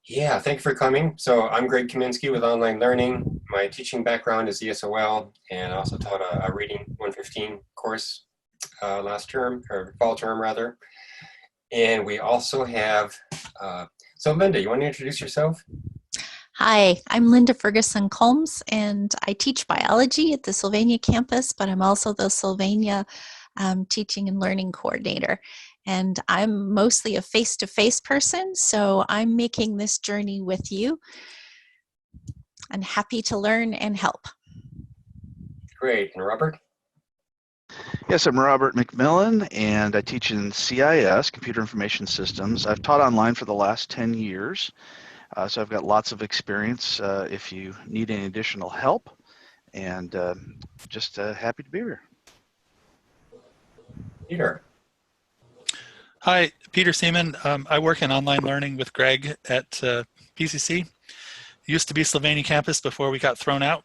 Yeah, thank you for coming. So I'm Greg Kaminski with Online Learning. My teaching background is ESOL, and I also taught a Reading 115 course last term, or fall term rather. And we also have, so Linda, you want to introduce yourself? Hi, I'm Linda Ferguson Combs, and I teach biology at the Sylvania campus, but I'm also the Sylvania teaching and learning coordinator. And I'm mostly a face-to-face person, so I'm making this journey with you. I'm happy to learn and help. Great. And Robert? Yes, I'm Robert McMillan, and I teach in CIS, Computer Information Systems. I've taught online for the last 10 years, so I've got lots of experience if you need any additional help, and just happy to be here. Peter. Hi, Peter Seaman. I work in online learning with Greg at PCC. It used to be Sylvania campus before we got thrown out.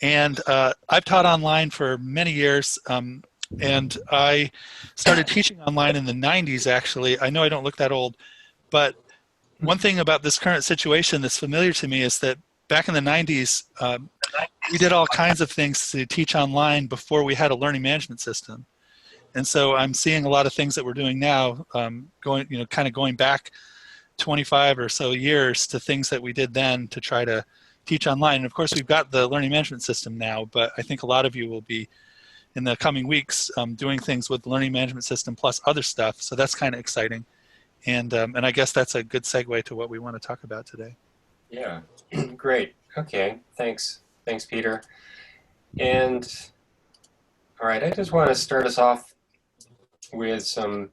And I've taught online for many years, and I started teaching online in the 90s, actually. I know I don't look that old, but one thing about this current situation that's familiar to me is that back in the 90s, we did all kinds of things to teach online before we had a learning management system. And so I'm seeing a lot of things that we're doing now, kind of going back 25 or so years to things that we did then to try to teach online. And of course, we've got the learning management system now, but I think a lot of you will be in the coming weeks doing things with the learning management system plus other stuff. So that's kind of exciting. And I guess that's a good segue to what we want to talk about today. Yeah, great. Okay, thanks. Thanks, Peter. And all right, I just want to start us off with some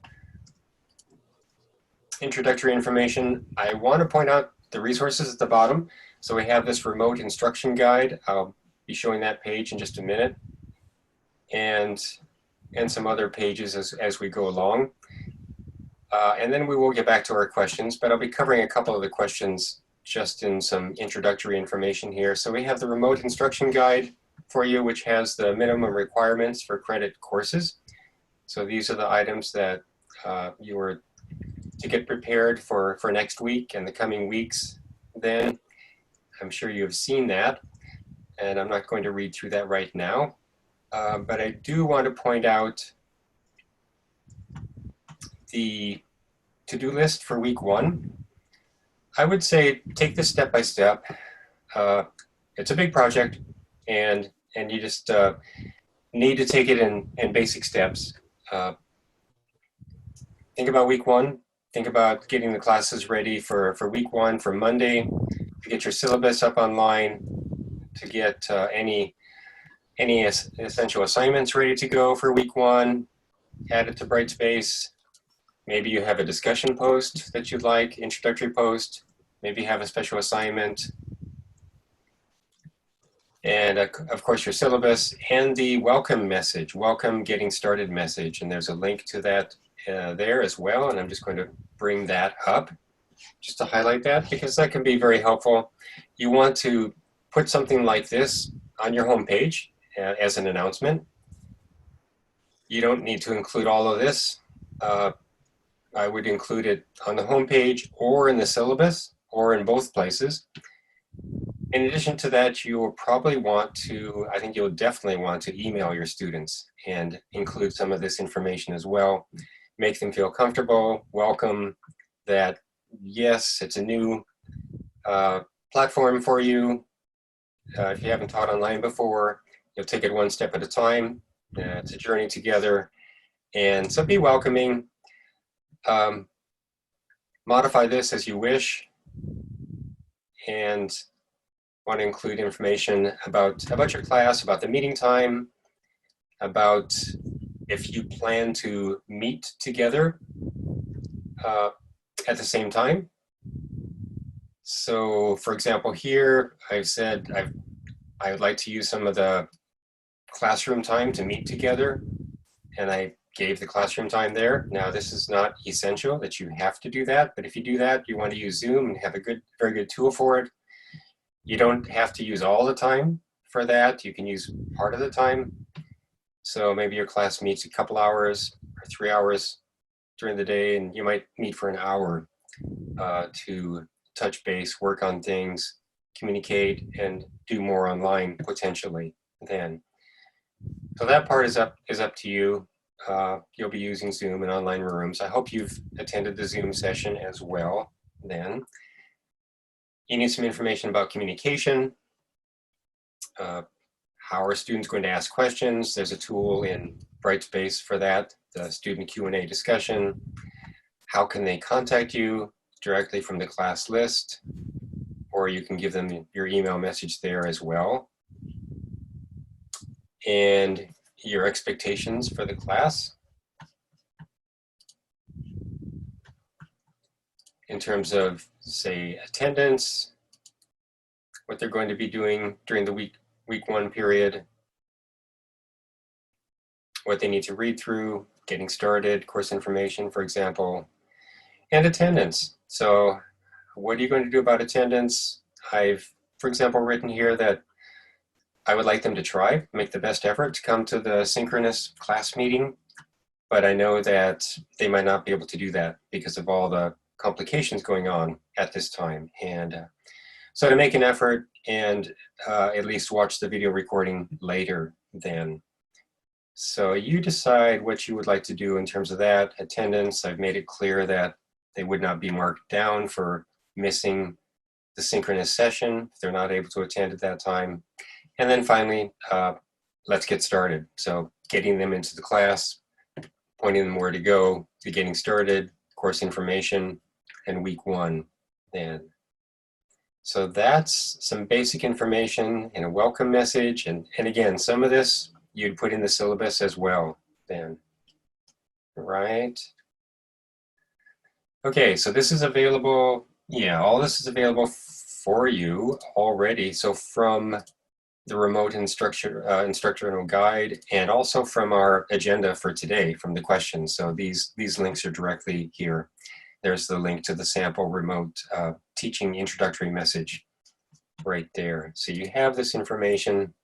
introductory information. I want to point out the resources at the bottom. So we have this remote instruction guide. I'll be showing that page in just a minute, and some other pages as we go along. And then we will get back to our questions, but I'll be covering a couple of the questions just in some introductory information here. So we have the remote instruction guide for you, which has the minimum requirements for credit courses. So these are the items that you are to get prepared for next week and the coming weeks. Then I'm sure you have seen that, and I'm not going to read through that right now. But I do want to point out the to-do list for week 1. I would say take this step by step. It's a big project, and you just need to take it in basic steps. Think about week 1. Think about getting the classes ready for week 1, for Monday, to get your syllabus up online, to get any essential assignments ready to go for week 1, add it to Brightspace. Maybe you have a discussion post that you'd like, introductory post. Maybe you have a special assignment. And of course your syllabus and the welcome message, welcome getting started message. And there's a link to that there as well. And I'm just going to bring that up just to highlight that, because that can be very helpful. You want to put something like this on your homepage as an announcement. You don't need to include all of this. I would include it on the homepage or in the syllabus or in both places. In addition to that, you will probably want to, I think you'll definitely want to email your students and include some of this information as well. Make them feel comfortable, welcome, that yes, it's a new platform for you. If you haven't taught online before, you'll take it one step at a time. It's a journey together. And so be welcoming. Modify this as you wish, and want to include information about your class, about the meeting time, about if you plan to meet together at the same time. So for example, here I've said I would like to use some of the classroom time to meet together, and I gave the classroom time there. Now this is not essential that you have to do that, but if you do that, you want to use Zoom and have a very good tool for it. You don't have to use all the time for that. You can use part of the time. So maybe your class meets a couple hours or 3 hours during the day, and you might meet for an hour to touch base, work on things, communicate, and do more online potentially then. So that part is up to you. You'll be using Zoom and online rooms. I hope you've attended the Zoom session as well then. You need some information about communication. How are students going to ask questions? There's a tool in Brightspace for that, the student Q&A discussion. How can they contact you directly from the class list? Or you can give them your email message there as well. And your expectations for the class in terms of, say, attendance, what they're going to be doing during the week 1 period, what they need to read through, getting started, course information, for example, and attendance. So what are you going to do about attendance? I've, for example, written here that I would like them to make the best effort to come to the synchronous class meeting, but I know that they might not be able to do that because of all the complications going on at this time. And so to make an effort and at least watch the video recording later then. So you decide what you would like to do in terms of that. Attendance, I've made it clear that they would not be marked down for missing the synchronous session if they're not able to attend at that time. And then finally, let's get started. So getting them into the class, pointing them where to go, to getting started, course information, and week 1 then. So that's some basic information and a welcome message. And again, some of this you'd put in the syllabus as well then, right? Okay, so this is available, yeah, all this is available for you already. So from the remote instructional guide, and also from our agenda for today, from the questions. So these links are directly here. There's the link to the sample remote teaching introductory message right there. So you have this information.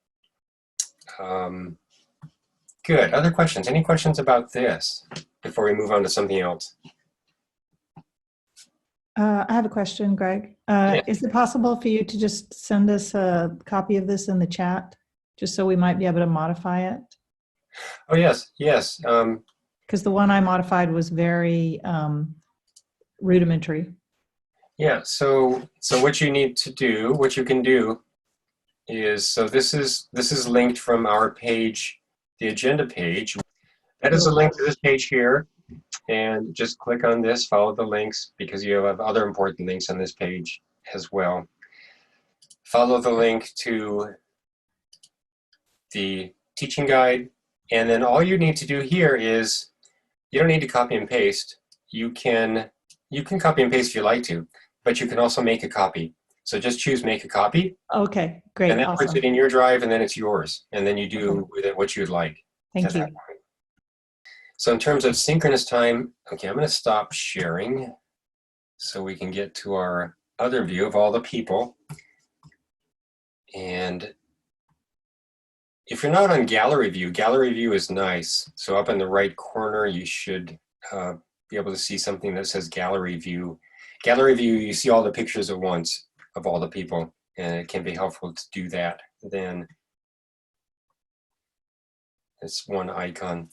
Good, other questions? Any questions about this before we move on to something else? I have a question, Greg. Yes. Is it possible for you to just send us a copy of this in the chat, just so we might be able to modify it? Oh, yes, yes. Because the one I modified was very rudimentary. Yeah, so what you need to do, what you can do is, so this is linked from our page, the agenda page. That is a link to this page here. And just click on this, follow the links, because you have other important links on this page as well. Follow the link to the teaching guide, and then all you need to do here is, you don't need to copy and paste. You can copy and paste if you like to, but you can also make a copy. So just choose make a copy. Okay, great. And that awesome. puts it in your drive, and then it's yours. And then you do with it what you'd like. Thank you. So in terms of synchronous time, okay, I'm going to stop sharing so we can get to our other view of all the people. And if you're not on gallery view is nice. So up in the right corner, you should be able to see something that says gallery view. Gallery view, you see all the pictures at once of all the people, and it can be helpful to do that. Then it's one icon.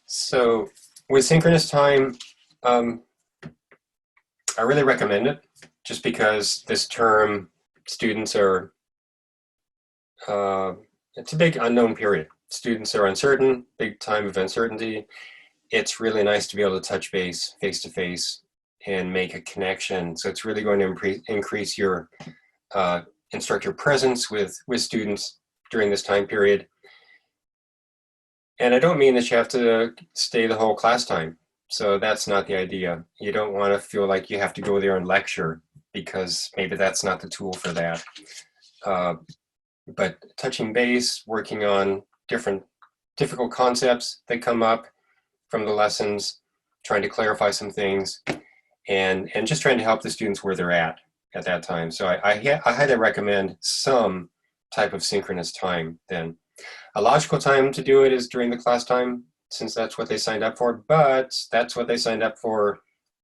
So with synchronous time, I really recommend it, just because this term students are, it's a big unknown period. Students are uncertain, big time of uncertainty. It's really nice to be able to touch base face-to-face and make a connection. So it's really going to increase your instructor presence with students during this time period. And I don't mean that you have to stay the whole class time. So that's not the idea. You don't want to feel like you have to go there and lecture, because maybe that's not the tool for that. But touching base, working on difficult concepts that come up from the lessons, trying to clarify some things, and just trying to help the students where they're at that time. So I highly recommend some type of synchronous time then. A logical time to do it is during the class time, since that's what they signed up for, but that's what they signed up for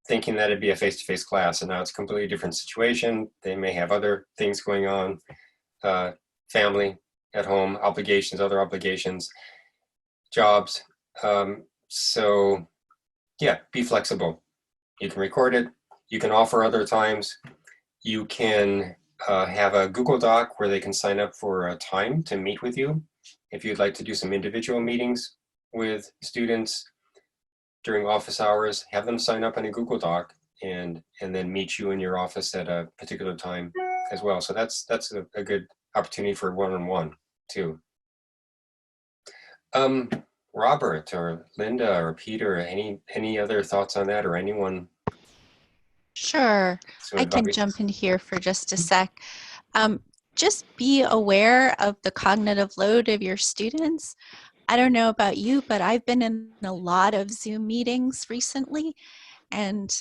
thinking that it'd be a face-to-face class, and now it's a completely different situation. They may have other things going on, family at home, obligations, other obligations, jobs. So yeah, be flexible. You can record it. You can offer other times. You can have a Google Doc where they can sign up for a time to meet with you. If you'd like to do some individual meetings with students during office hours, have them sign up on a Google Doc and then meet you in your office at a particular time as well. So that's a good opportunity for one-on-one too. Robert or Linda or Peter, any other thoughts on that, or anyone? Sure, I can jump in here for just a sec. Just be aware of the cognitive load of your students. I don't know about you, but I've been in a lot of Zoom meetings recently, and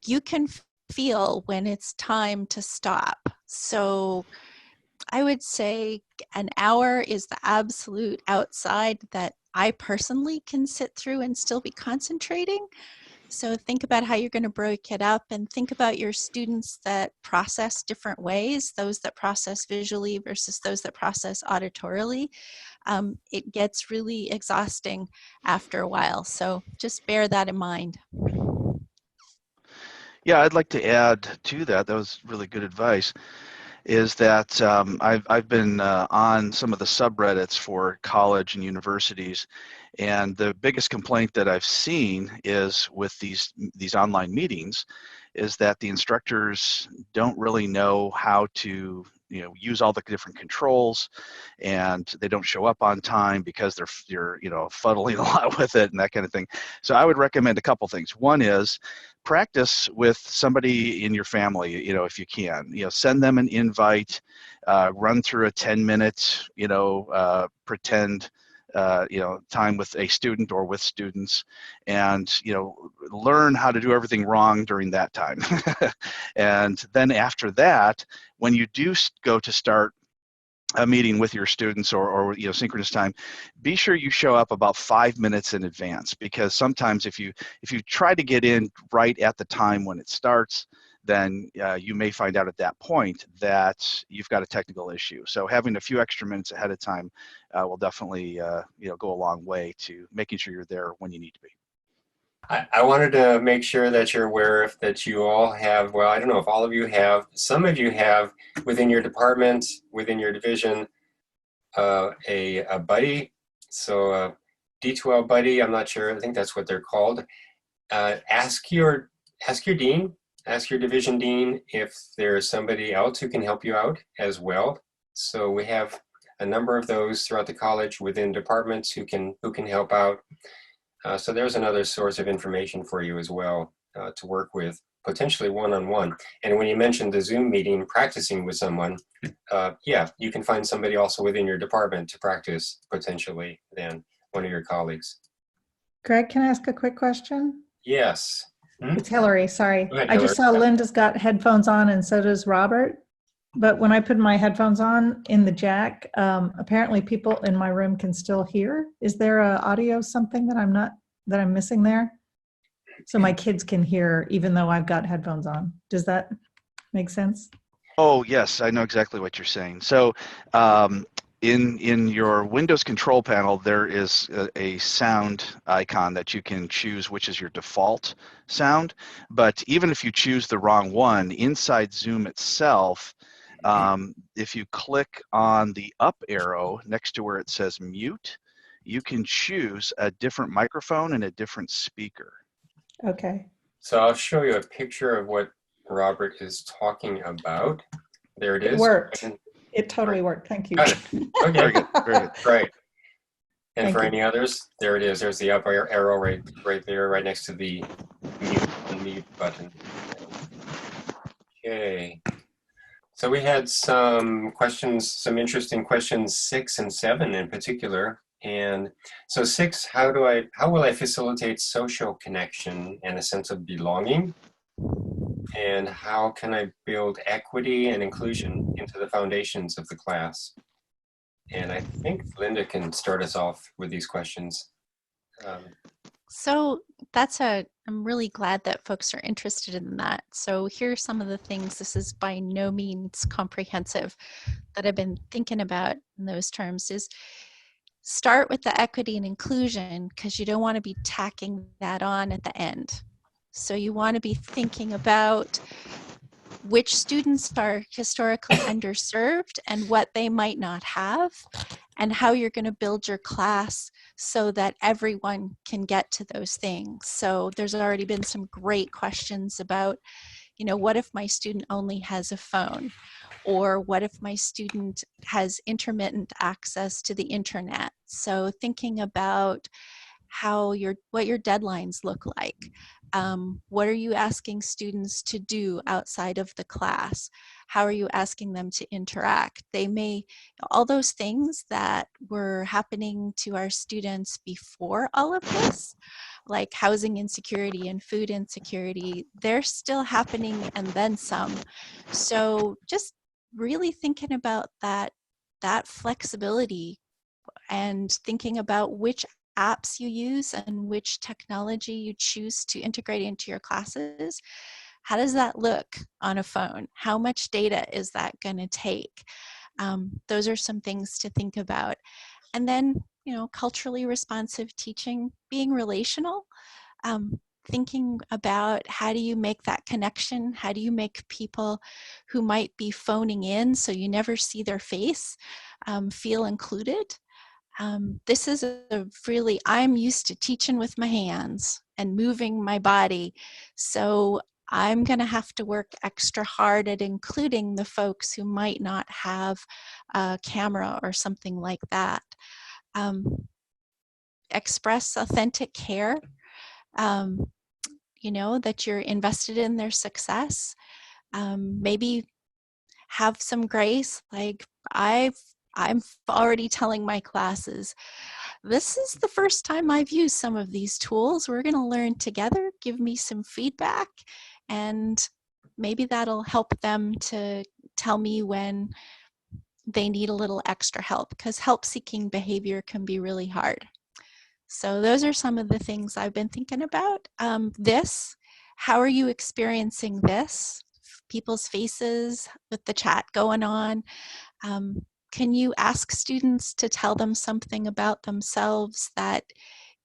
you can feel when it's time to stop. So I would say an hour is the absolute outside that I personally can sit through and still be concentrating. So think about how you're going to break it up, and think about your students that process different ways, those that process visually versus those that process auditorily. It gets really exhausting after a while. So just bear that in mind. Yeah, I'd like to add to that. That was really good advice. Is that I've been on some of the subreddits for college and universities, and the biggest complaint that I've seen is with these online meetings is that the instructors don't really know how to use all the different controls, and they don't show up on time because you're fuddling a lot with it and that kind of thing. So I would recommend a couple things. One is practice with somebody in your family, if you can. Send them an invite, run through a 10-minute, pretend, time with a student or with students, and learn how to do everything wrong during that time. And then after that, when you do go to start a meeting with your students or synchronous time, be sure you show up about 5 minutes in advance, because sometimes if you try to get in right at the time when it starts, then you may find out at that point that you've got a technical issue. So having a few extra minutes ahead of time will definitely go a long way to making sure you're there when you need to be. I wanted to make sure that you're aware that you all have, well, I don't know if all of you have, some of you have within your department, within your division, a buddy. So D2L buddy, I'm not sure, I think that's what they're called. Ask your dean, ask your division dean if there's somebody else who can help you out as well. So we have a number of those throughout the college within departments who can help out. So there's another source of information for you as well to work with, potentially one-on-one. And when you mentioned the Zoom meeting, practicing with someone, yeah, you can find somebody also within your department to practice potentially than one of your colleagues. Greg, can I ask a quick question? Yes. It's Hillary, sorry. Go ahead, I just saw Hillary. Linda's got headphones on, and so does Robert. But when I put my headphones on in the jack, apparently people in my room can still hear. Is there a audio something that I'm missing there? So my kids can hear even though I've got headphones on. Does that make sense? Oh, yes, I know exactly what you're saying. So in your Windows control panel, there is a sound icon that you can choose which is your default sound. But even if you choose the wrong one, inside Zoom itself, if you click on the up arrow next to where it says mute, you can choose a different microphone and a different speaker. Okay. So I'll show you a picture of what Robert is talking about. There it is. It worked. It totally worked. Thank you. Got it. Okay. Very good. Very good. Right. And Thank for you. any others, there it is. There's the up arrow right there, right next to the mute button. Okay. So we had some questions, some interesting questions, 6 and 7 in particular. And so 6, how will I facilitate social connection and a sense of belonging? And how can I build equity and inclusion into the foundations of the class? And I think Linda can start us off with these questions. So I'm really glad that folks are interested in that. So here are some of the things. This is by no means comprehensive that I've been thinking about in those terms. Is start with the equity and inclusion, because you don't want to be tacking that on at the end. So you want to be thinking about which students are historically underserved and what they might not have, and how you're going to build your class so that everyone can get to those things. So there's already been some great questions about, what if my student only has a phone? Or what if my student has intermittent access to the internet? So thinking about what your deadlines look like. What are you asking students to do outside of the class? How are you asking them to interact? All those things that were happening to our students before all of this, like housing insecurity and food insecurity, they're still happening and then some. So just really thinking about that flexibility and thinking about which apps you use and which technology you choose to integrate into your classes. How does that look on a phone? How much data is that going to take? Those are some things to think about. And then, culturally responsive teaching, being relational, thinking about how do you make that connection? How do you make people who might be phoning in, so you never see their face, feel included? This is I'm used to teaching with my hands and moving my body. So I'm going to have to work extra hard at including the folks who might not have a camera or something like that. Express authentic care, that you're invested in their success. Maybe have some grace. Like I'm already telling my classes, this is the first time I've used some of these tools. We're going to learn together. Give me some feedback, and maybe that'll help them to tell me when they need a little extra help, because help-seeking behavior can be really hard. So those are some of the things I've been thinking about. How are you experiencing this? People's faces with the chat going on. Can you ask students to tell them something about themselves that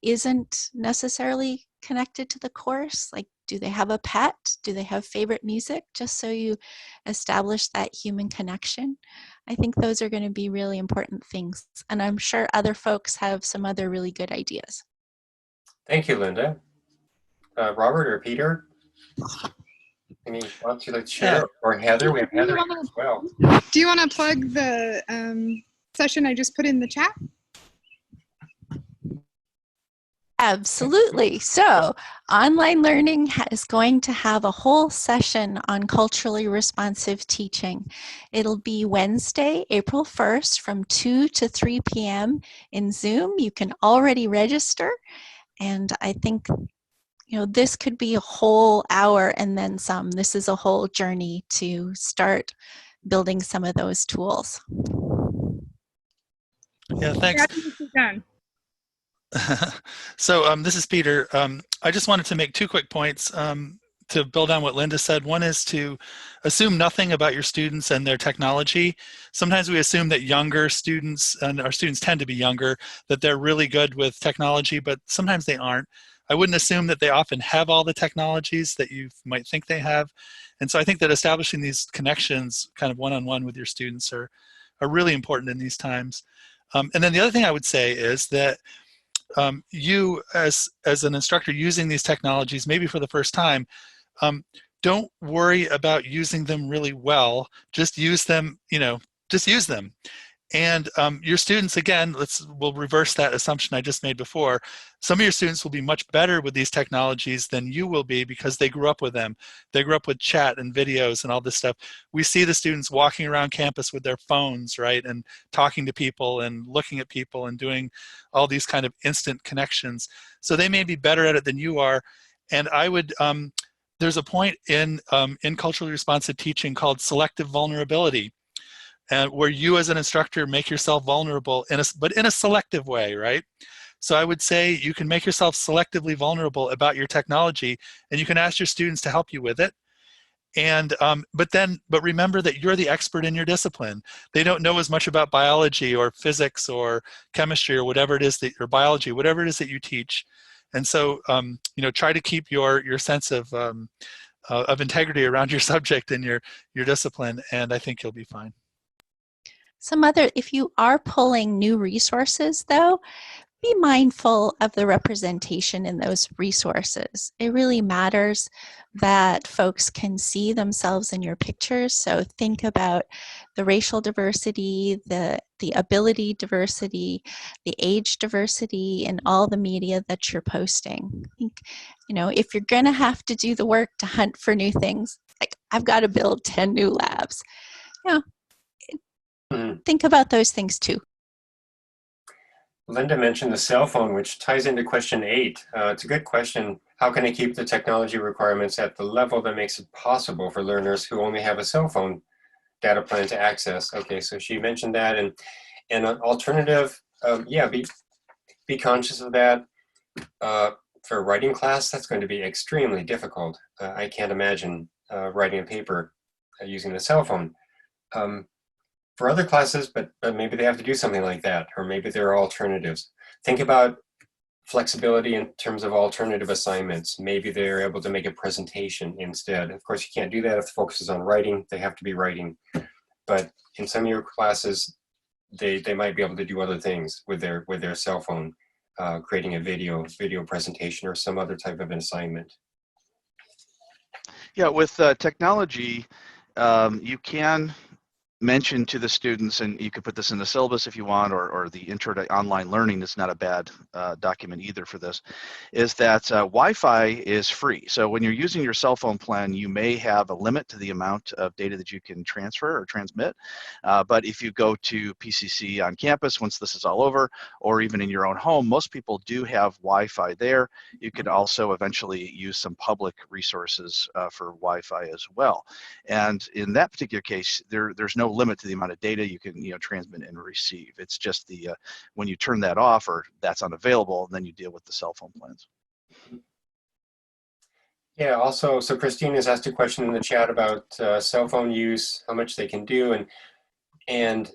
isn't necessarily connected to the course? Like, do they have a pet? Do they have favorite music? Just so you establish that human connection. I think those are going to be really important things. And I'm sure other folks have some other really good ideas. Thank you, Linda. Robert or Peter? Any thoughts you'd like to share? Or Heather? We have Heather as well. Do you want to plug the session I just put in the chat? Absolutely. So online learning is going to have a whole session on culturally responsive teaching. It'll be Wednesday, April 1st from 2 to 3 p.m. in Zoom. You can already register. And I think, this could be a whole hour and then some. This is a whole journey to start building some of those tools. Yeah, thanks. So this is Peter. I just wanted to make two quick points to build on what Linda said. One is to assume nothing about your students and their technology. Sometimes we assume that younger students, and our students tend to be younger, that they're really good with technology, but sometimes they aren't. I wouldn't assume that they often have all the technologies that you might think they have. And so I think that establishing these connections kind of one-on-one with your students are really important in these times. And then the other thing I would say is that you as an instructor using these technologies, maybe for the first time, don't worry about using them really well. Just use them, just use them. And your students, again, we'll reverse that assumption I just made before. Some of your students will be much better with these technologies than you will be because they grew up with them. They grew up with chat and videos and all this stuff. We see the students walking around campus with their phones, right, and talking to people and looking at people and doing all these kind of instant connections. So they may be better at it than you are. And I would, there's a point in culturally responsive teaching called selective vulnerability. Where you as an instructor make yourself vulnerable, but in a selective way, right? So I would say you can make yourself selectively vulnerable about your technology, and you can ask your students to help you with it. And but remember that you're the expert in your discipline. They don't know as much about biology or physics or chemistry or whatever it is that, or biology, whatever it is that you teach. And so try to keep your sense of integrity around your subject and your discipline, and I think you'll be fine. If you are pulling new resources though, be mindful of the representation in those resources. It really matters that folks can see themselves in your pictures. So think about the racial diversity, the ability diversity, the age diversity in all the media that you're posting. I think, if you're going to have to do the work to hunt for new things, like I've got to build 10 new labs, think about those things too. Linda mentioned the cell phone, which ties into question 8. It's a good question. How can I keep the technology requirements at the level that makes it possible for learners who only have a cell phone data plan to access? Okay, so she mentioned that, and an alternative, be conscious of that. For a writing class, that's going to be extremely difficult. I can't imagine writing a paper using the cell phone. For other classes, but maybe they have to do something like that, or maybe there are alternatives. Think about flexibility in terms of alternative assignments. Maybe they're able to make a presentation instead. Of course, you can't do that if the focus is on writing. They have to be writing. But in some of your classes, they might be able to do other things with their cell phone, creating a video presentation or some other type of an assignment. Yeah, with technology, you can mention to the students, and you could put this in the syllabus if you want, or the intro to online learning is not a bad document either for this, is that Wi-Fi is free. So when you're using your cell phone plan, you may have a limit to the amount of data that you can transfer or transmit. But if you go to PCC on campus, once this is all over, or even in your own home, most people do have Wi-Fi there. You could also eventually use some public resources for Wi-Fi as well. And in that particular case, there's no limit to the amount of data you can transmit and receive. It's just the when you turn that off or that's unavailable, then you deal with the cell phone plans. Yeah, also, so Christine has asked a question in the chat about cell phone use, how much they can do, and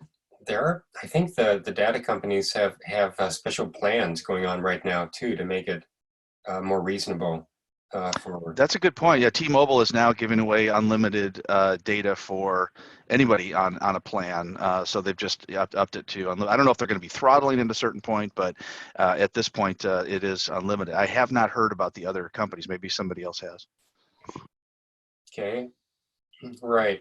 there are, I think the data companies have special plans going on right now too to make it more reasonable. That's a good point. Yeah, T-Mobile is now giving away unlimited data for anybody on a plan. So they've just upped it to, I don't know if they're going to be throttling at a certain point, but at this point it is unlimited. I have not heard about the other companies. Maybe somebody else has. Okay, right.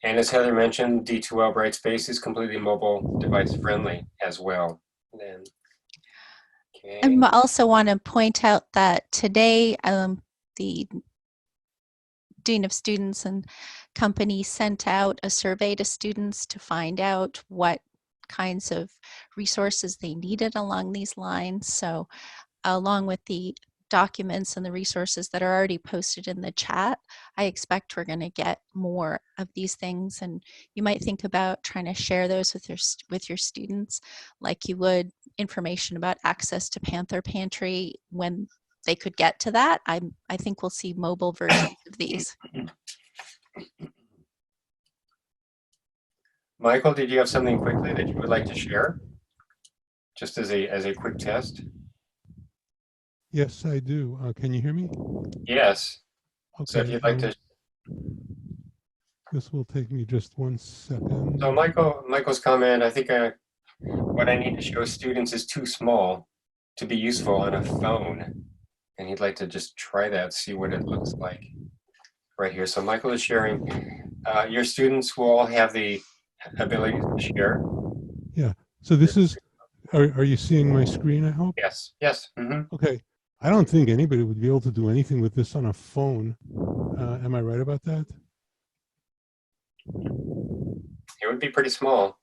And as Heather mentioned, D2L Brightspace is completely mobile device friendly as well. Then, okay. I also want to point out that today the Dean of Students and company sent out a survey to students to find out what kinds of resources they needed along these lines. So along with the documents and the resources that are already posted in the chat, I expect we're going to get more of these things, and you might think about trying to share those with your students like you would information about access to Panther Pantry when they could get to that. I think we'll see mobile versions of these. Michael, did you have something quickly that you would like to share? Just as a quick test? Yes, I do. Can you hear me? Yes. Okay. So if you'd like to. This will take me just 1 second. So Michael's comment, I think what I need to show students is too small to be useful on a phone. And he'd like to just try that, see what it looks like right here. So Michael is sharing. Your students will all have the ability to share. Yeah. So this is, are you seeing my screen, I hope? Yes. Yes. Mm-hmm. Okay. I don't think anybody would be able to do anything with this on a phone. Am I right about that? It would be pretty small.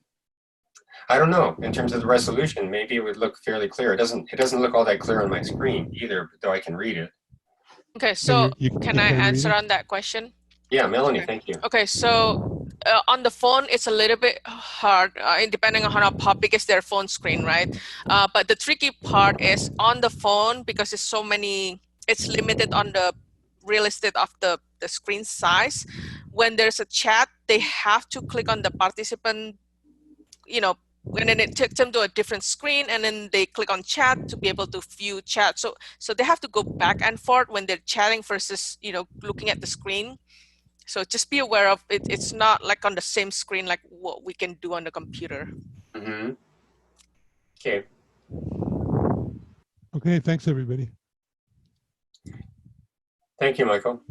I don't know. In terms of the resolution, maybe it would look fairly clear. It doesn't look all that clear on my screen either, though I can read it. Okay, so you can I answer on that question? Yeah, Melanie, Okay. thank you. Okay, so on the phone, it's a little bit hard, depending on how big is their phone screen, right? But the tricky part is on the phone, because it's so many, it's limited on the real estate of the screen size. When there's a chat, they have to click on the participant, you know, and then it takes them to a different screen, and then they click on chat to be able to view chat. So they have to go back and forth when they're chatting versus, you know, looking at the screen. So just be aware of it. It's not like on the same screen like what we can do on the computer. Mm-hmm. Okay. Okay, thanks everybody. Thank you, Michael.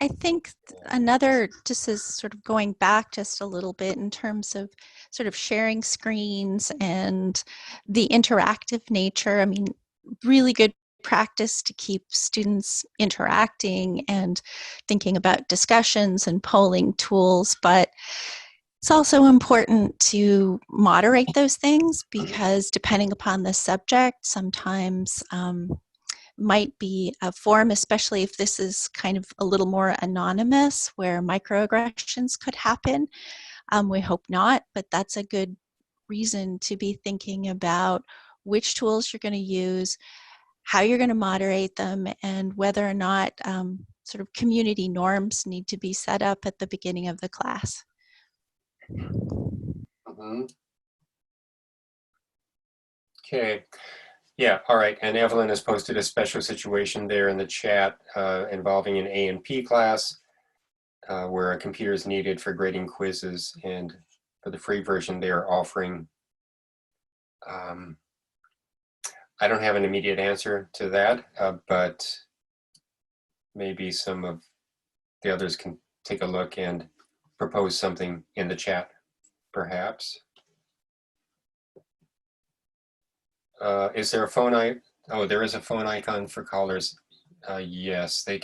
I think another, just as sort of going back just a little bit in terms of sort of sharing screens and the interactive nature, I mean, really good practice to keep students interacting and thinking about discussions and polling tools, but it's also important to moderate those things, because depending upon the subject, sometimes might be a form, especially if this is kind of a little more anonymous, where microaggressions could happen. We hope not, but that's a good reason to be thinking about which tools you're going to use, how you're going to moderate them, and whether or not sort of community norms need to be set up at the beginning of the class. Mm-hmm. Okay. Yeah, all right. And Evelyn has posted a special situation there in the chat involving an A&P class where a computer is needed for grading quizzes, and for the free version they are offering. I don't have an immediate answer to that, but maybe some of the others can take a look and propose something in the chat, perhaps. Is there a phone icon? Oh, there is a phone icon for callers. Yes, they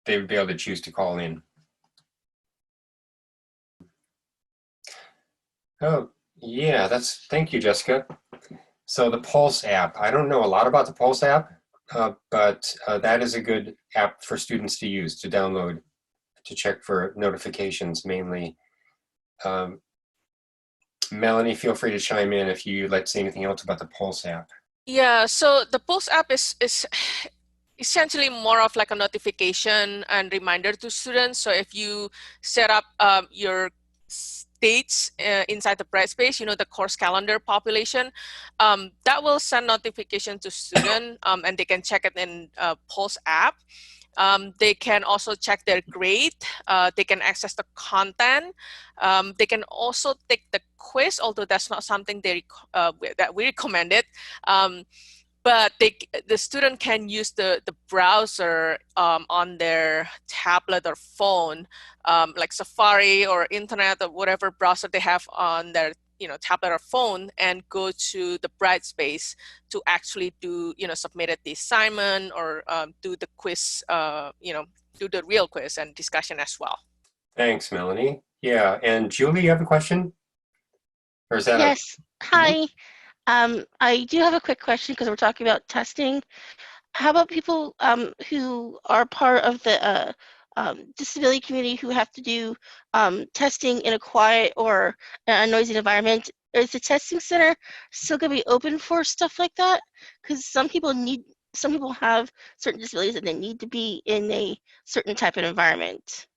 would be able to choose to call in. Oh, yeah, thank you, Jessica. So the Pulse app, I don't know a lot about the Pulse app, but that is a good app for students to use, to download, to check for notifications mainly. Melanie, feel free to chime in if you'd like to say anything else about the Pulse app. Yeah, so the Pulse app is essentially more of like a notification and reminder to students. So if you set up your dates inside the Brightspace, you know, the course calendar population, that will send notification to students, and they can check it in Pulse app. They can also check their grade. They can access the content. They can also take the quiz, although that's not something that we recommended. But the student can use the browser on their tablet or phone, like Safari or internet or whatever browser they have on their tablet or phone, and go to the Brightspace to actually do submit the assignment or do the quiz, do the real quiz and discussion as well. Thanks, Melanie. Yeah, and Julie, you have a question? Or is that Yes. Hi. I do have a quick question because we're talking about testing. How about people who are part of the disability community who have to do testing in a quiet or a noisy environment? Is the testing center still going to be open for stuff like that? Because some people have certain disabilities and they need to be in a certain type of environment.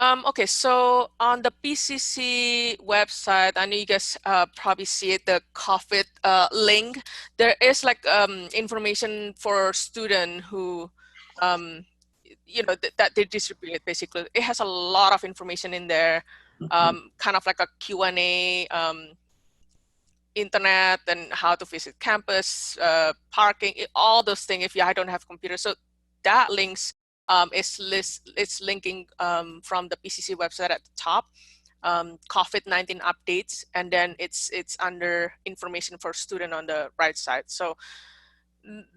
Okay, so on the PCC website, I know you guys probably see it, the COVID link. There is like information for students who, that they distribute. Basically, it has a lot of information in there, kind of like a Q&A, internet, and how to visit campus, parking, all those things. If I don't have computer, so that links. It's linking from the PCC website at the top, COVID-19 updates, and then it's under information for student on the right side. So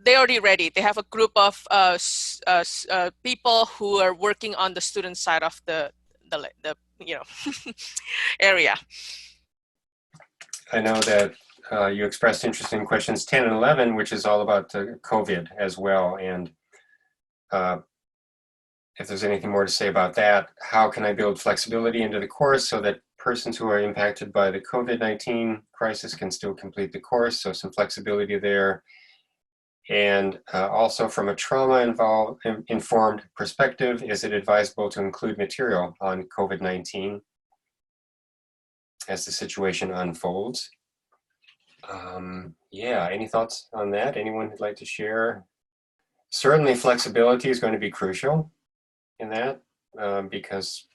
they're already ready. They have a group of people who are working on the student side of the area. I know that you expressed interest in questions 10 and 11, which is all about COVID as well, and if there's anything more to say about that, how can I build flexibility into the course so that persons who are impacted by the COVID-19 crisis can still complete the course, so some flexibility there. And also from a trauma-informed perspective, is it advisable to include material on COVID-19 as the situation unfolds? Yeah, any thoughts on that? Anyone who'd like to share? Certainly flexibility is going to be crucial in that because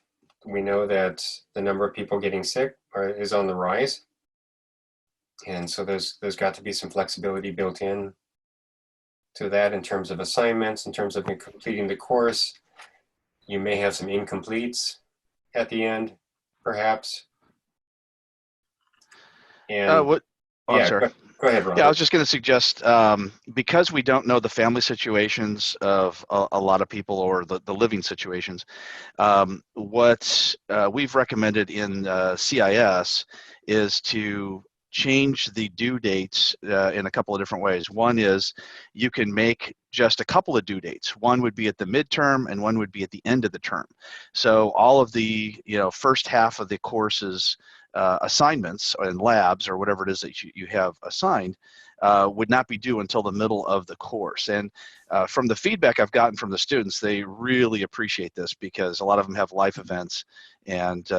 we know that the number of people getting sick is on the rise. And so there's got to be some flexibility built in to that in terms of assignments, in terms of completing the course. You may have some incompletes at the end, perhaps. And I'm yeah, sorry. go ahead, Robert. Yeah, I was just going to suggest, because we don't know the family situations of a lot of people or the living situations, what we've recommended in CIS is to change the due dates in a couple of different ways. One is you can make just a couple of due dates. One would be at the midterm and one would be at the end of the term. So all of the first half of the course's assignments and labs or whatever it is that you have assigned would not be due until the middle of the course. And from the feedback I've gotten from the students, they really appreciate this because a lot of them have life events, and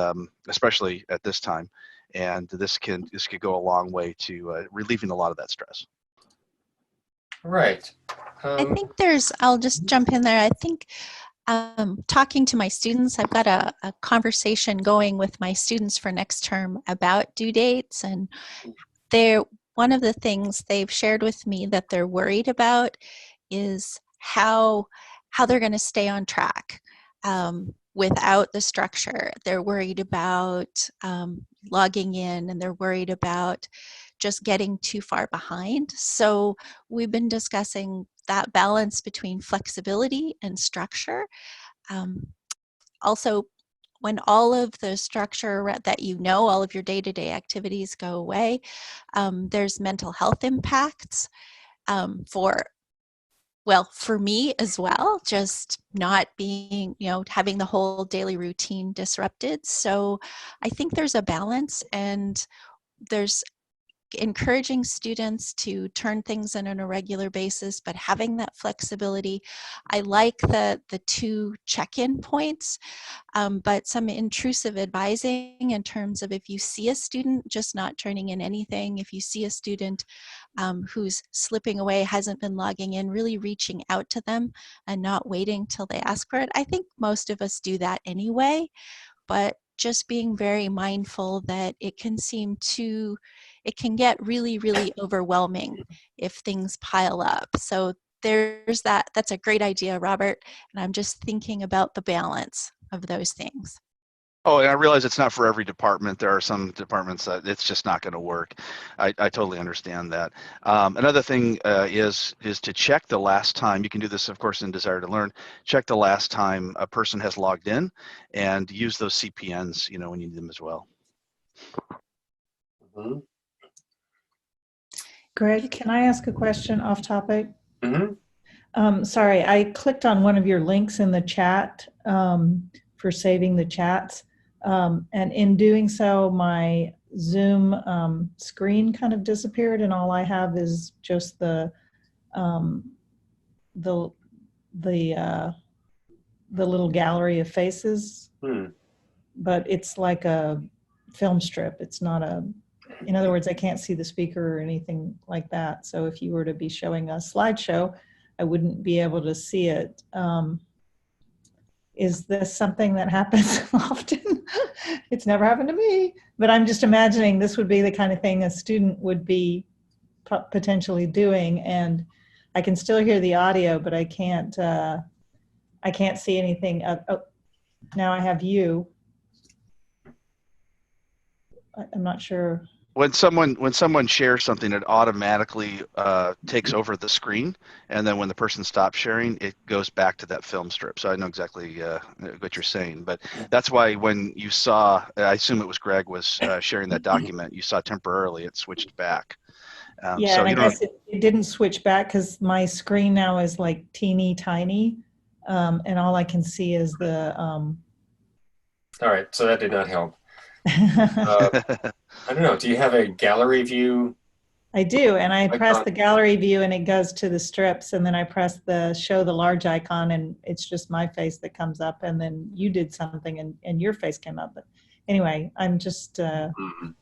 especially at this time. And this could go a long way to relieving a lot of that stress. Right. I think I'll just jump in there. I think talking to my students, I've got a conversation going with my students for next term about due dates, and one of the things they've shared with me that they're worried about is how they're going to stay on track without the structure. They're worried about logging in, and they're worried about just getting too far behind. So we've been discussing that balance between flexibility and structure. Also, when all of the structure that all of your day-to-day activities go away, there's mental health impacts for me as well, just not being, having the whole daily routine disrupted. So I think there's a balance, and there's encouraging students to turn things in on a regular basis, but having that flexibility. I like the 2 check-in points, but some intrusive advising in terms of if you see a student just not turning in anything, if you see a student who's slipping away, hasn't been logging in, really reaching out to them and not waiting till they ask for it. I think most of us do that anyway, but just being very mindful that it can get really, really overwhelming if things pile up. So there's that's a great idea, Robert, and I'm just thinking about the balance of those things. Oh, and I realize it's not for every department. There are some departments that it's just not going to work. I totally understand that. Another thing is to check the last time. You can do this, of course, in Desire to Learn. Check the last time a person has logged in, and use those CPNs, when you need them as well. Mm-hmm. Greg, can I ask a question off topic? Mm-hmm. Sorry, I clicked on one of your links in the chat for saving the chats. And in doing so, my Zoom screen kind of disappeared, and all I have is just the little gallery of faces. But it's like a film strip. It's not in other words, I can't see the speaker or anything like that. So if you were to be showing a slideshow, I wouldn't be able to see it. Is this something that happens often? It's never happened to me, but I'm just imagining this would be the kind of thing a student would be potentially doing, and I can still hear the audio, but I can't see anything. Now I have you. I'm not sure. When someone shares something, it automatically takes over the screen, and then when the person stops sharing, it goes back to that film strip. So I know exactly what you're saying, but that's why when you saw, I assume it was Greg was sharing that document, you saw temporarily it switched back. Yeah, so and I guess it didn't switch back because my screen now is like teeny tiny. and all I can see is the. All right, so that did not help. I don't know. Do you have a gallery view? I do, and I press Icon. the gallery view and it goes to the strips, and then I press the show the large icon and it's just my face that comes up, and then you did something and your face came up. But anyway, I'm just,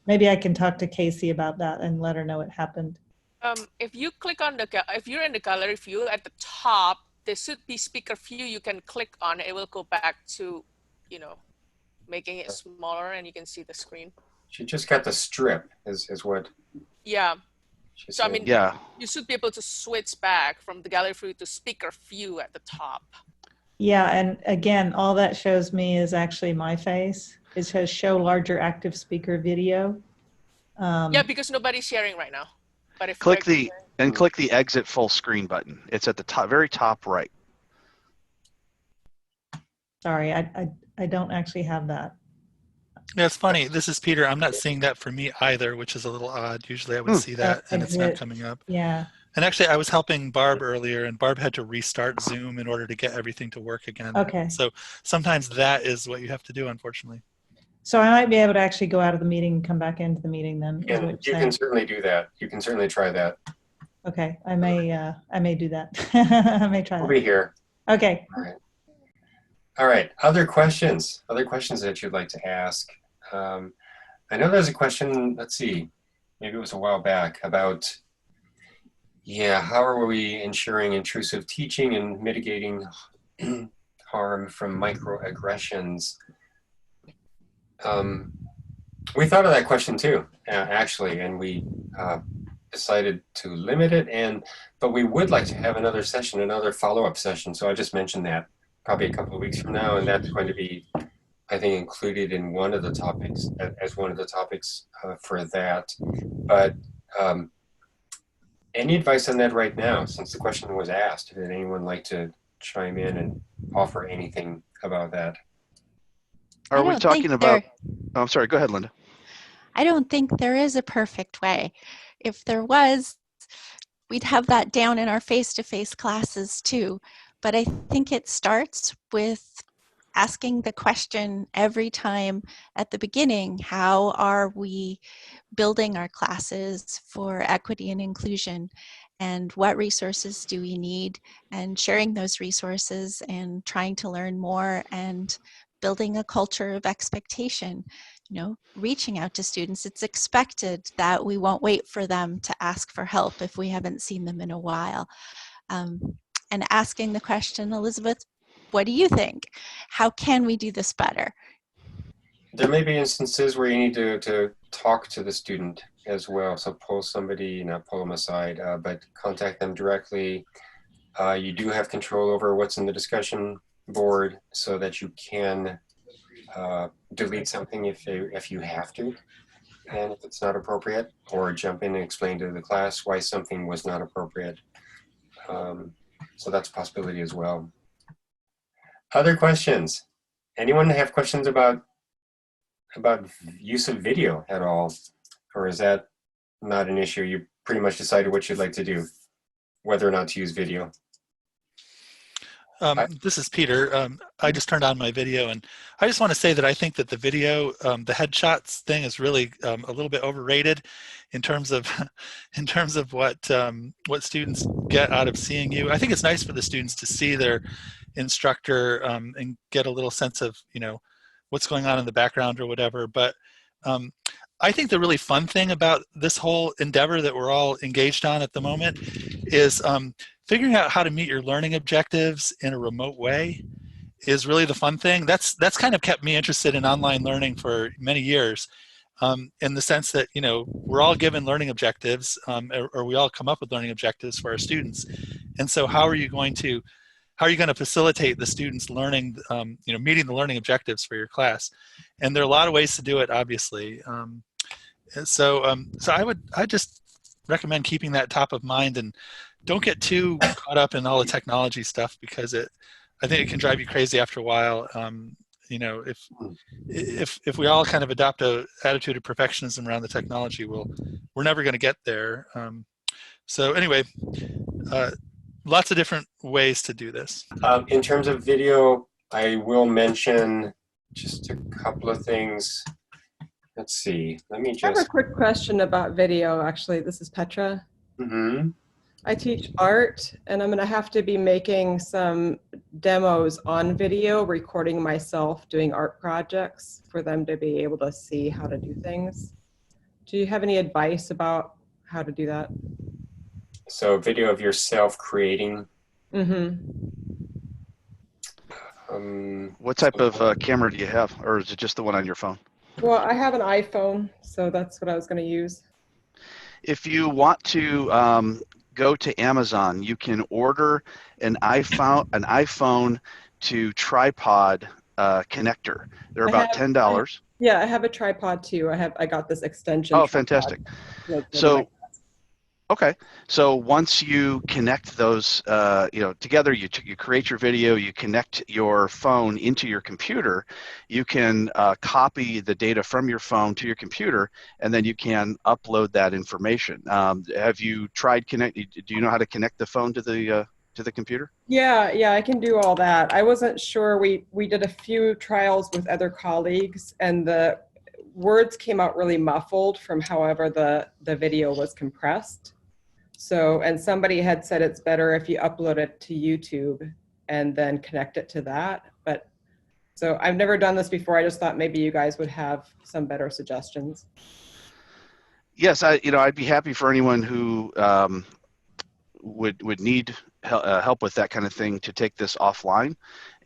maybe I can talk to Casey about that and let her know it happened. If you click on if you're in the gallery view at the top, there should be speaker view. You can click on it. It will go back to, making it smaller and you can see the screen. She just got the strip is what. Yeah. So, I mean, yeah, you should be able to switch back from the gallery view to speaker view at the top. Yeah, and again, all that shows me is actually my face. It says show larger active speaker video. Yeah, because nobody's sharing right now. But if click the exit full screen button. It's at the top, very top right. Sorry, I don't actually have that. Yeah, it's funny. This is Peter. I'm not seeing that for me either, which is a little odd. Usually I would see that and it's not coming up. Yeah. And actually, I was helping Barb earlier, and Barb had to restart Zoom in order to get everything to work again. Okay. So sometimes that is what you have to do, unfortunately. So I might be able to actually go out of the meeting and come back into the meeting then. Yeah, you can certainly do that. You can certainly try that. Okay, I may do that. I may try that. We'll be here. Okay. All right. Other questions? Other questions that you'd like to ask? I know there's a question, let's see, maybe it was a while back about, how are we ensuring intrusive teaching and mitigating harm from microaggressions? We thought of that question too, actually, and we decided to limit it, but we would like to have another session, another follow-up session. So I just mentioned that probably a couple of weeks from now, and that's going to be, I think, included in one of the topics, as one of the topics for that. But any advice on that right now, since the question was asked? Would anyone like to chime in and offer anything about that? Are we talking about, I'm sorry, go ahead, Linda. I don't think there is a perfect way. If there was, we'd have that down in our face-to-face classes too. But I think it starts with asking the question every time at the beginning, how are we building our classes for equity and inclusion? And what resources do we need? And sharing those resources and trying to learn more and building a culture of expectation, reaching out to students. It's expected that we won't wait for them to ask for help if we haven't seen them in a while. And asking the question, Elizabeth, what do you think? How can we do this better? There may be instances where you need to talk to the student as well. So pull somebody, not pull them aside, but contact them directly. You do have control over what's in the discussion board so that you can delete something if you have to, and if it's not appropriate, or jump in and explain to the class why something was not appropriate. So that's a possibility as well. Other questions? Anyone have questions about use of video at all? Or is that not an issue? You pretty much decided what you'd like to do, whether or not to use video. This is Peter. I just turned on my video, and I just want to say that I think that the video, the headshots thing, is really a little bit overrated in terms of what students get out of seeing you. I think it's nice for the students to see their instructor and get a little sense of what's going on in the background or whatever. But I think the really fun thing about this whole endeavor that we're all engaged on at the moment is figuring out how to meet your learning objectives in a remote way is really the fun thing. That's kind of kept me interested in online learning for many years, in the sense that we're all given learning objectives, or we all come up with learning objectives for our students. And so how are you going to facilitate the students learning, meeting the learning objectives for your class? And there are a lot of ways to do it, obviously. So I just recommend keeping that top of mind, and don't get too caught up in all the technology stuff, because I think it can drive you crazy after a while. If we all kind of adopt a attitude of perfectionism around the technology, we're never going to get there. So anyway, lots of different ways to do this. In terms of video, I will mention just a couple of things. Let's see. Let me I have a just. quick question about video, actually. This is Petra. I teach art, and I'm going to have to be making some demos on video, recording myself doing art projects for them to be able to see how to do things. Do you have any advice about how to do that? So video of yourself creating. What type of camera do you have, or is it just the one on your phone? Well, I have an iPhone, so that's what I was going to use. If you want to go to Amazon, you can order an iPhone to tripod connector. They're about $10. Yeah, I have a tripod too. I got this extension. Oh, fantastic. So, okay. So once you connect those, together, you create your video, you connect your phone into your computer, you can copy the data from your phone to your computer, and then you can upload that information. Have you tried do you know how to connect the phone to the computer? Yeah, I can do all that. I wasn't sure. We did a few trials with other colleagues, and the words came out really muffled from however the video was compressed. So, and somebody had said it's better if you upload it to YouTube and then connect it to that. But so I've never done this before. I just thought maybe you guys would have some better suggestions. Yes, I'd be happy for anyone who would need help with that kind of thing to take this offline,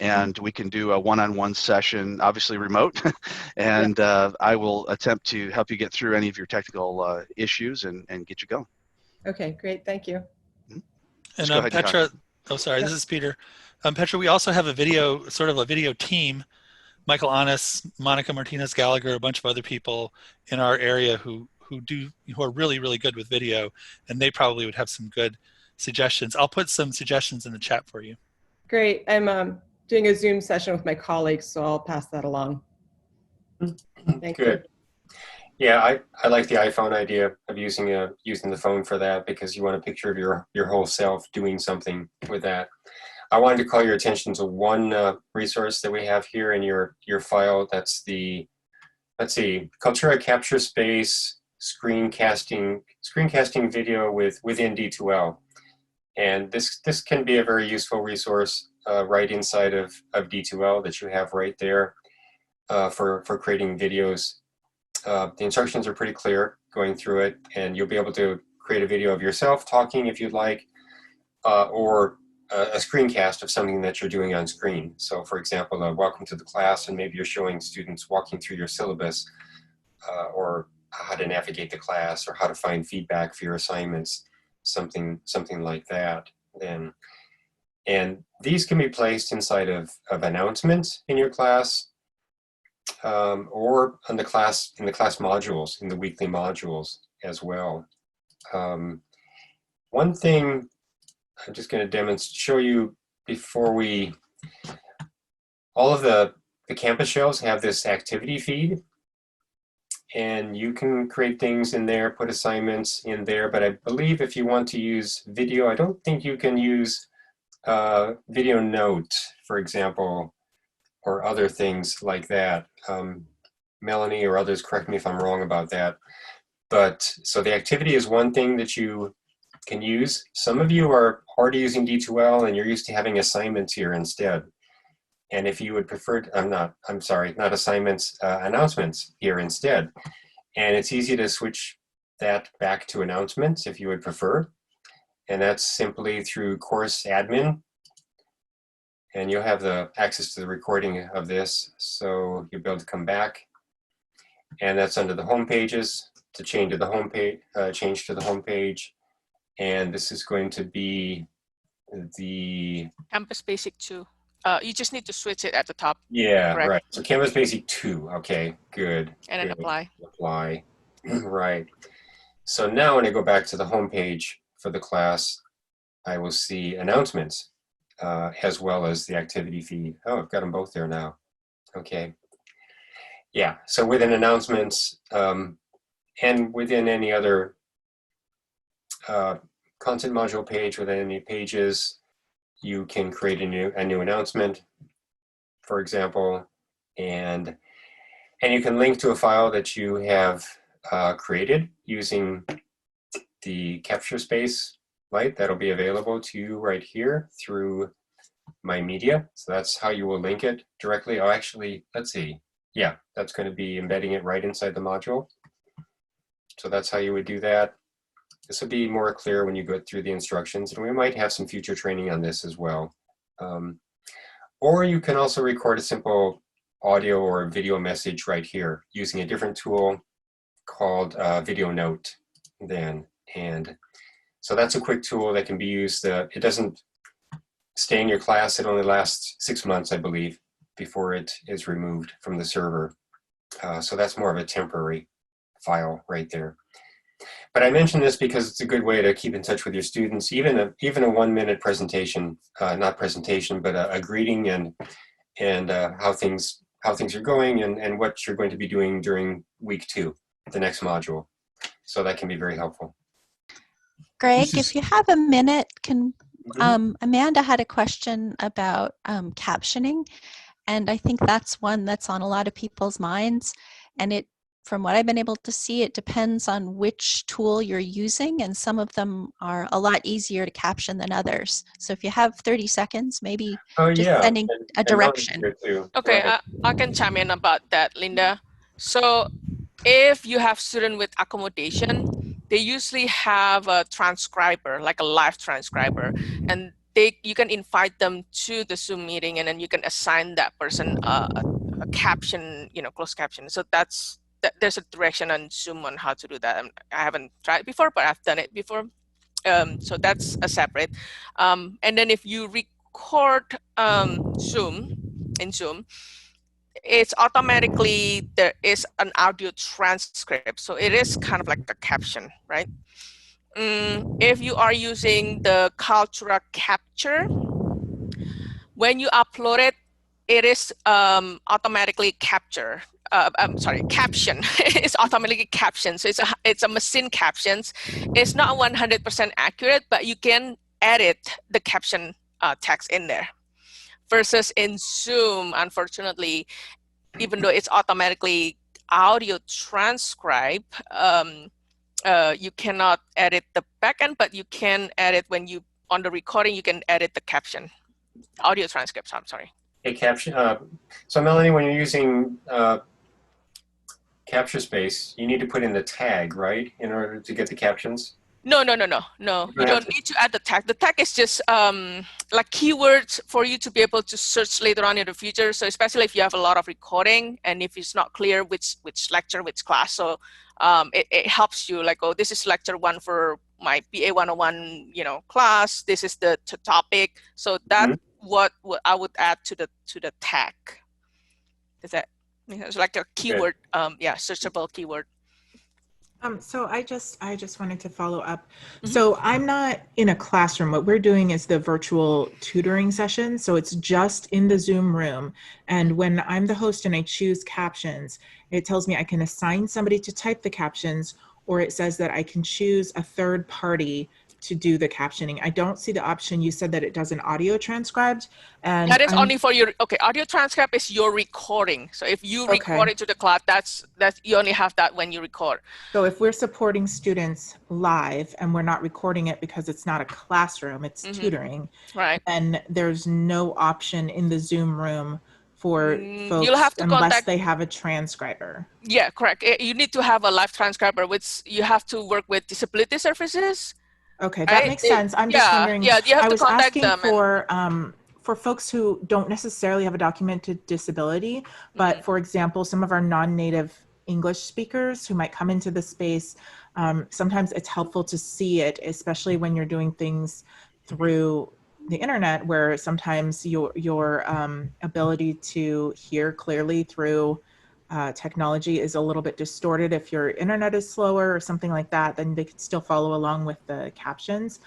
and we can do a one-on-one session, obviously remote, and I will attempt to help you get through any of your technical issues and get you going. Okay, great, thank you. And Petra, oh sorry, this is Peter. Petra, we also have a video team. Michael Annis, Monica Martinez Gallagher, a bunch of other people in our area who are really, really good with video, and they probably would have some good suggestions. I'll put some suggestions in the chat for you. Great. I'm doing a Zoom session with my colleagues, so I'll pass that along. Thank you. Yeah, I like the iPhone idea of using the phone for that, because you want a picture of your whole self doing something with that. I wanted to call your attention to one resource that we have here in your file. That's the, let's see, Kaltura Capture space screencasting video within D2L. And this can be a very useful resource right inside of D2L that you have right there for creating videos. The instructions are pretty clear going through it, and you'll be able to create a video of yourself talking if you'd like, or a screencast of something that you're doing on screen. So for example, welcome to the class, and maybe you're showing students walking through your syllabus, or how to navigate the class, or how to find feedback for your assignments, something like that. And these can be placed inside of announcements in your class, or in the class modules, in the weekly modules as well. One thing I'm just going to show you before all of the campus shells have this activity feed, and you can create things in there, put assignments in there, but I believe if you want to use video, I don't think you can use video note, for example, or other things like that. Melanie or others, correct me if I'm wrong about that. But so the activity is one thing that you can use. Some of you are already using D2L and you're used to having assignments here instead. And if you would prefer, not assignments, announcements here instead. And it's easy to switch that back to announcements if you would prefer. And that's simply through course admin. And you'll have the access to the recording of this, so you'll be able to come back. And that's under the home pages to change to the home page. And this is going to be the Campus Basic 2. You just need to switch it at the top. Yeah, correct? Right. So Campus Basic 2. Okay, good. And then good. apply. Apply. Right. So now when I go back to the home page for the class, I will see announcements as well as the activity feed. Oh, I've got them both there now. Okay. Yeah. So within announcements and within any other content module page with any pages, you can create a new announcement, for example, and you can link to a file that you have created using the capture space light that'll be available to you right here through My Media. So that's how you will link it directly. Oh, actually, let's see. Yeah, that's going to be embedding it right inside the module. So that's how you would do that. This will be more clear when you go through the instructions, and we might have some future training on this as well. Or you can also record a simple audio or video message right here using a different tool called Video Note then. And so that's a quick tool that can be used. It doesn't stay in your class. It only lasts 6 months, I believe, before it is removed from the server. So that's more of a temporary file right there. But I mention this because it's a good way to keep in touch with your students. Even a 1 minute presentation, not presentation, but a greeting and how things are going and what you're going to be doing during week 2, the next module. So that can be very helpful. Greg, if you have a minute, can Amanda had a question about captioning, and I think that's one that's on a lot of people's minds. And from what I've been able to see, it depends on which tool you're using, and some of them are a lot easier to caption than others. So if you have 30 seconds, maybe sending a direction. Okay, I can chime in about that, Linda. So if you have student with accommodation, they usually have a transcriber, like a live transcriber, and you can invite them to the Zoom meeting, and then you can assign that person a caption, closed caption. So there's a direction on Zoom on how to do that. I haven't tried it before, but I've done it before. So that's a separate. And then if you record in Zoom, it's automatically, there is an audio transcript. So it is kind of like a caption, right? If you are using the Kaltura Capture, when you upload it, it is automatically caption. It's automatically captioned. So it's a machine captions. It's not 100% accurate, but you can edit the caption text in there. Versus in Zoom, unfortunately, even though it's automatically audio transcribe, you cannot edit the backend, but you can edit on the recording, you can edit the caption, audio transcripts, I'm sorry. A caption. So Melanie, when you're using capture space, you need to put in the tag, right, in order to get the captions? No. You don't need to add the tag. The tag is just like keywords for you to be able to search later on in the future. So especially if you have a lot of recording and if it's not clear which lecture, which class. So it helps you, like, oh, this is lecture 1 for my BA 101, class. This is the topic. So that's what I would add to the tag. Is that, it's like a keyword, searchable keyword. So I just wanted to follow up. So I'm not in a classroom. What we're doing is the virtual tutoring session. So it's just in the Zoom room. And when I'm the host and I choose captions, it tells me I can assign somebody to type the captions, or it says that I can choose a third party to do the captioning. I don't see the option. You said that it does an audio transcribed, and that is only for your audio transcript is your recording. So if you record it to the cloud, that's you only have that when you record. So if we're supporting students live and we're not recording it because it's not a classroom, it's tutoring, right? And there's no option in the Zoom room for folks you'll have to unless they have a transcriber. Yeah, correct. You need to have a live transcriber, which you have to work with disability services. Okay, that makes sense. I'm just wondering. Yeah, you have I to was contact asking them for folks who don't necessarily have a documented disability, but for example, some of our non-native English speakers who might come into the space, sometimes it's helpful to see it, especially when you're doing things through the internet, where sometimes your ability to hear clearly through technology is a little bit distorted. If your internet is slower or something like that, then they can still follow along with the captions.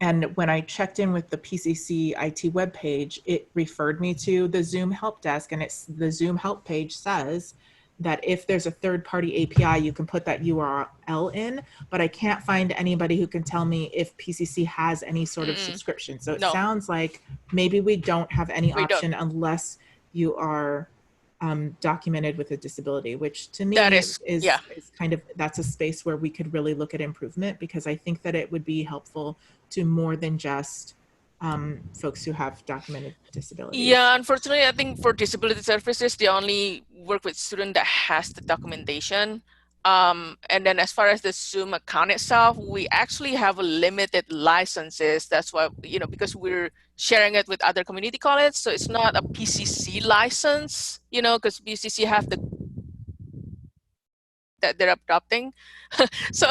And when I checked in with the PCC IT webpage, it referred me to the Zoom help desk, and the Zoom help page says that if there's a third-party API, you can put that URL in, but I can't find anybody who can tell me if PCC has any sort of subscription. So it No. sounds like maybe we don't have any We option unless you are documented with a disability, which to me That is yeah. kind of, that's a space where we could really look at improvement, because I think that it would be helpful to more than just folks who have documented disabilities. Yeah, unfortunately, I think for disability services, they only work with student that has the documentation. And then as far as the Zoom account itself, we actually have a limited licenses. That's why, you know, because we're sharing it with other community colleges. So it's not a PCC license, you know, because PCC have the that they're adopting. So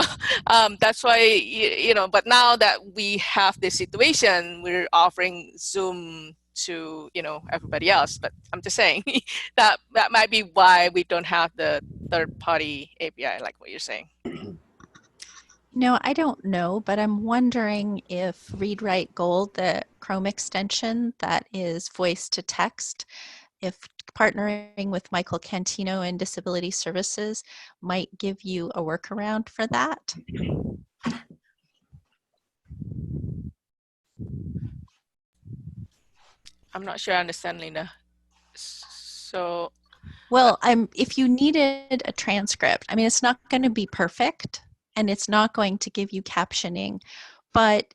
that's why, you know, but now that we have this situation, we're offering Zoom to, you know, everybody else. But I'm just saying that might be why we don't have the third-party API, like what you're saying. No, I don't know, but I'm wondering if Read Write Gold, the Chrome extension that is voice to text, if partnering with Michael Cantino and Disability Services might give you a workaround for that. I'm not sure I understand, Linda. So, well, if you needed a transcript, I mean, it's not going to be perfect and it's not going to give you captioning, but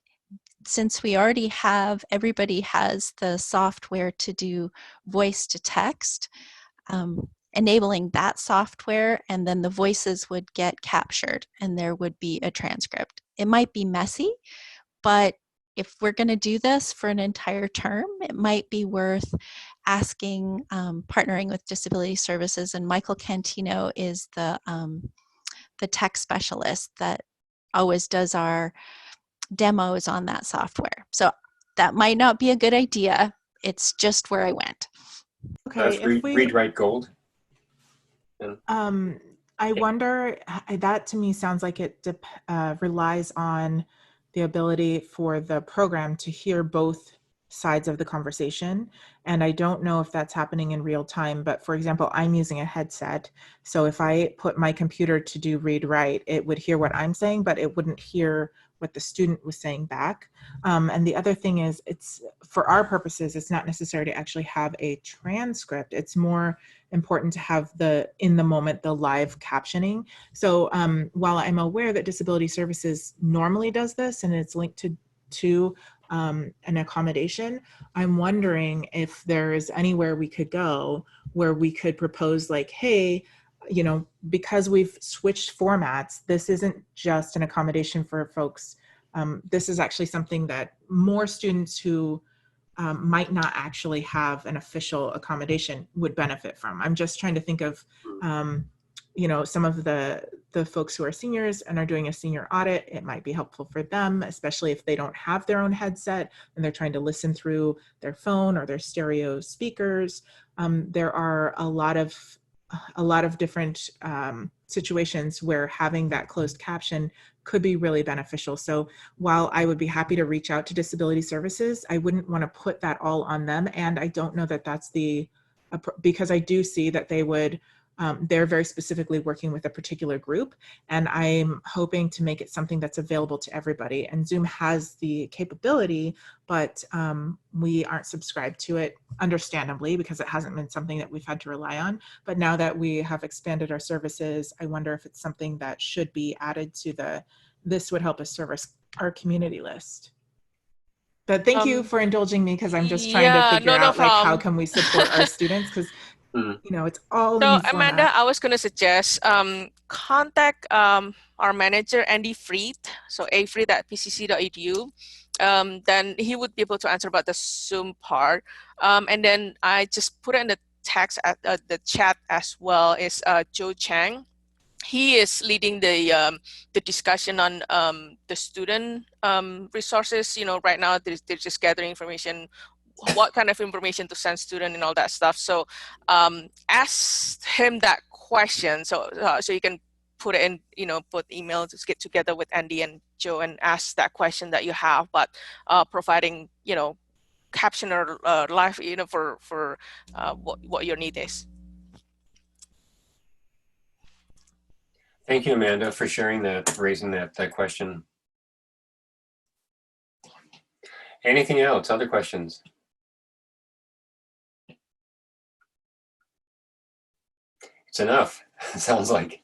since we already have, everybody has the software to do voice to text, enabling that software, and then the voices would get captured and there would be a transcript. It might be messy, but if we're going to do this for an entire term, it might be worth asking, partnering with Disability Services, and Michael Cantino is the tech specialist that always does our demos on that software. So that might not be a good idea. It's just where I went. Okay, if we Read Write Gold. I wonder, that to me sounds like it relies on the ability for the program to hear both sides of the conversation. And I don't know if that's happening in real time, but for example, I'm using a headset. So if I put my computer to do read write, it would hear what I'm saying, but it wouldn't hear what the student was saying back. And the other thing is, it's for our purposes, it's not necessary to actually have a transcript. It's more important to have in the moment, the live captioning. So while I'm aware that Disability Services normally does this and it's linked to an accommodation, I'm wondering if there is anywhere we could go where we could propose like, hey, you know, because we've switched formats, this isn't just an accommodation for folks. This is actually something that more students who might not actually have an official accommodation would benefit from. I'm just trying to think of, you know, some of the folks who are seniors and are doing a senior audit. It might be helpful for them, especially if they don't have their own headset and they're trying to listen through their phone or their stereo speakers. There are a lot of different situations where having that closed caption could be really beneficial. So while I would be happy to reach out to Disability Services, I wouldn't want to put that all on them. And I don't know that that's because I do see that they would, they're very specifically working with a particular group, and I'm hoping to make it something that's available to everybody. And Zoom has the capability, but we aren't subscribed to it, understandably, because it hasn't been something that we've had to rely on. But now that we have expanded our services, I wonder if it's something that should be added to this would help us service our community list. But thank you for indulging me, because I'm just trying to figure out like how can we support our students, because you know, it's all so new Amanda, format. I was going to suggest contact our manager, Andy Fried, so afried@pcc.edu. Then he would be able to answer about the Zoom part. And then I just put it in the text at the chat as well, is Joe Chang. He is leading the discussion on the student resources. You know, right now they're just gathering information, what kind of information to send student and all that stuff. So ask him that question. So you can put it in, you know, put email to get together with Andy and Joe and ask that question that you have, but providing, you know, caption or live, you know, for what your need is. Thank you, Amanda, for sharing that, raising that question. Anything else? Other questions? It's enough, sounds like.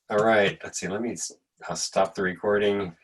All right, let's see, I'll stop the recording.